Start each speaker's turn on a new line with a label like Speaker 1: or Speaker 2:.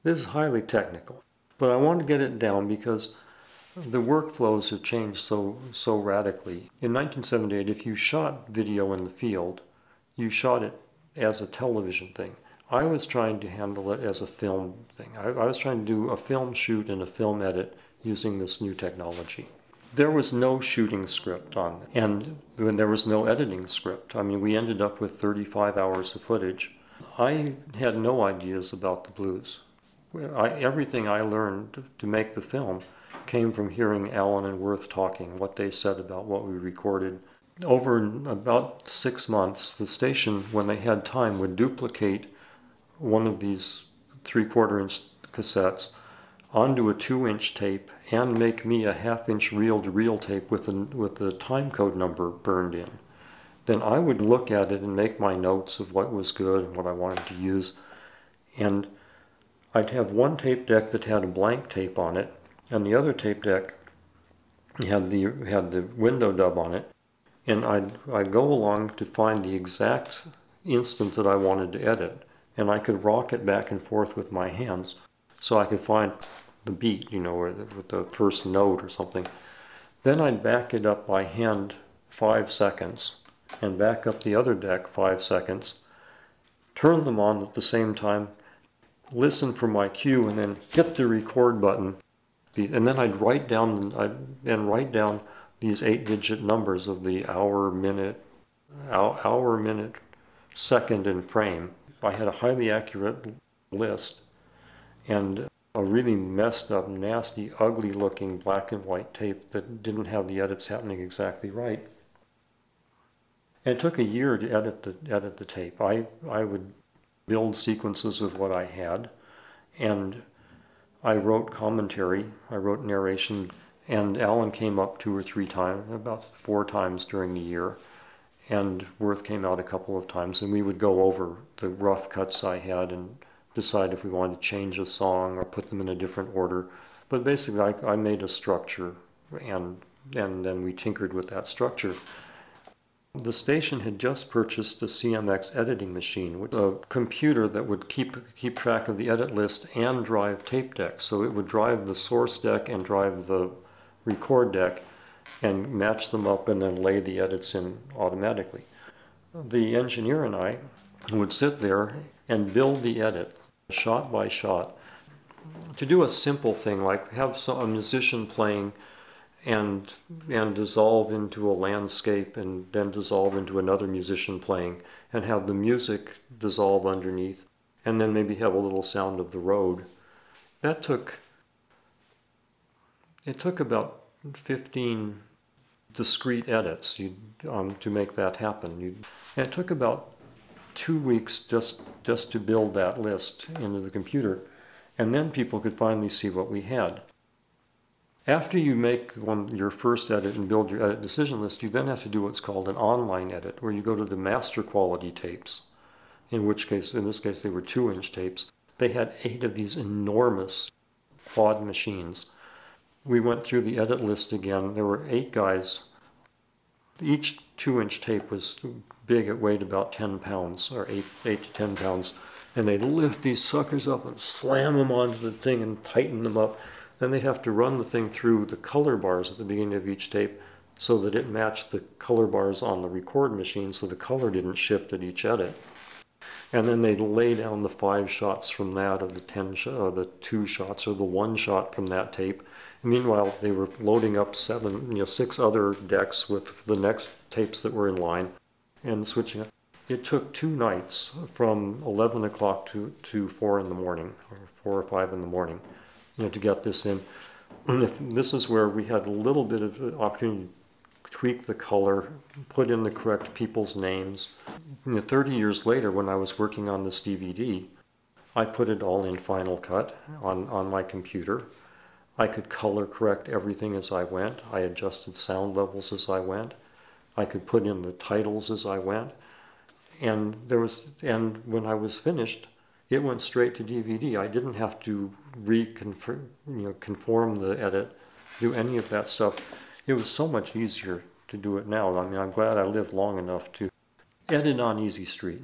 Speaker 1: This is highly technical, but I want to get it down because the workflows have changed so radically. In 1978, if you shot video in the field, you shot it as a television thing. I was trying to handle it as a film thing. I was trying to do a film shoot and a film edit using this new technology. There was no shooting script on it, and there was no editing script. I mean, we ended up with 35 hours of footage. I had no ideas about the blues. Everything I learned to make the film came from hearing Alan and Worth talking, what they said about what we recorded. Over about 6 months, the station, when they had time, would duplicate one of these 3/4-inch cassettes onto a 2-inch tape and make me a 1/2-inch reel-to-reel tape with the time code number burned in. Then I would look at it and make my notes of what was good and what I wanted to use. And I'd have one tape deck that had a blank tape on it, and the other tape deck had the window dub on it. And I'd go along to find the exact instant that I wanted to edit, and I could rock it back and forth with my hands so I could find the beat, you know, or with the first note or something. Then I'd back it up by hand 5 seconds and back up the other deck 5 seconds, turn them on at the same time, listen for my cue, and then hit the record button. And then I'd write down these 8-digit numbers of the hour, minute, second, and frame. I had a highly accurate list and a really messed up, nasty, ugly looking black and white tape that didn't have the edits happening exactly right. And it took a year to edit the tape. I would build sequences with what I had, and I wrote commentary, I wrote narration, and Alan came up 2 or 3 times, about 4 times during the year, and Worth came out a couple of times, and we would go over the rough cuts I had and decide if we wanted to change a song or put them in a different order. But basically I made a structure, and then we tinkered with that structure. The station had just purchased a CMX editing machine, a computer that would keep track of the edit list and drive tape decks. So it would drive the source deck and drive the record deck and match them up and then lay the edits in automatically. The engineer and I would sit there and build the edit shot by shot. To do a simple thing like have a musician playing and dissolve into a landscape and then dissolve into another musician playing and have the music dissolve underneath and then maybe have a little sound of the road. It took about 15 discrete edits to make that happen. And it took about 2 weeks just to build that list into the computer, and then people could finally see what we had. After you make your first edit and build your edit decision list, you then have to do what's called an online edit, where you go to the master quality tapes, in this case they were 2-inch tapes. They had 8 of these enormous quad machines. We went through the edit list again. There were 8 guys. Each 2-inch tape was big. It weighed about 10 pounds, or 8 to 10 pounds. And they'd lift these suckers up and slam them onto the thing and tighten them up. Then they'd have to run the thing through the color bars at the beginning of each tape so that it matched the color bars on the record machine so the color didn't shift at each edit. And then they'd lay down the 5 shots from that, or the 2 shots, or the 1 shot from that tape. And meanwhile, they were loading up 6 other decks with the next tapes that were in line and switching it. It took 2 nights from 11 o'clock to 4 in the morning, or 4 or 5 in the morning, to get this in. This is where we had a little bit of opportunity to tweak the color, put in the correct people's names. 30 years later, when I was working on this DVD, I put it all in Final Cut on my computer. I could color correct everything as I went. I adjusted sound levels as I went. I could put in the titles as I went. And when I was finished, it went straight to DVD. I didn't have to conform the edit, do any of that stuff. It was so much easier to do it now. I mean, I'm glad I lived long enough to edit on Easy Street.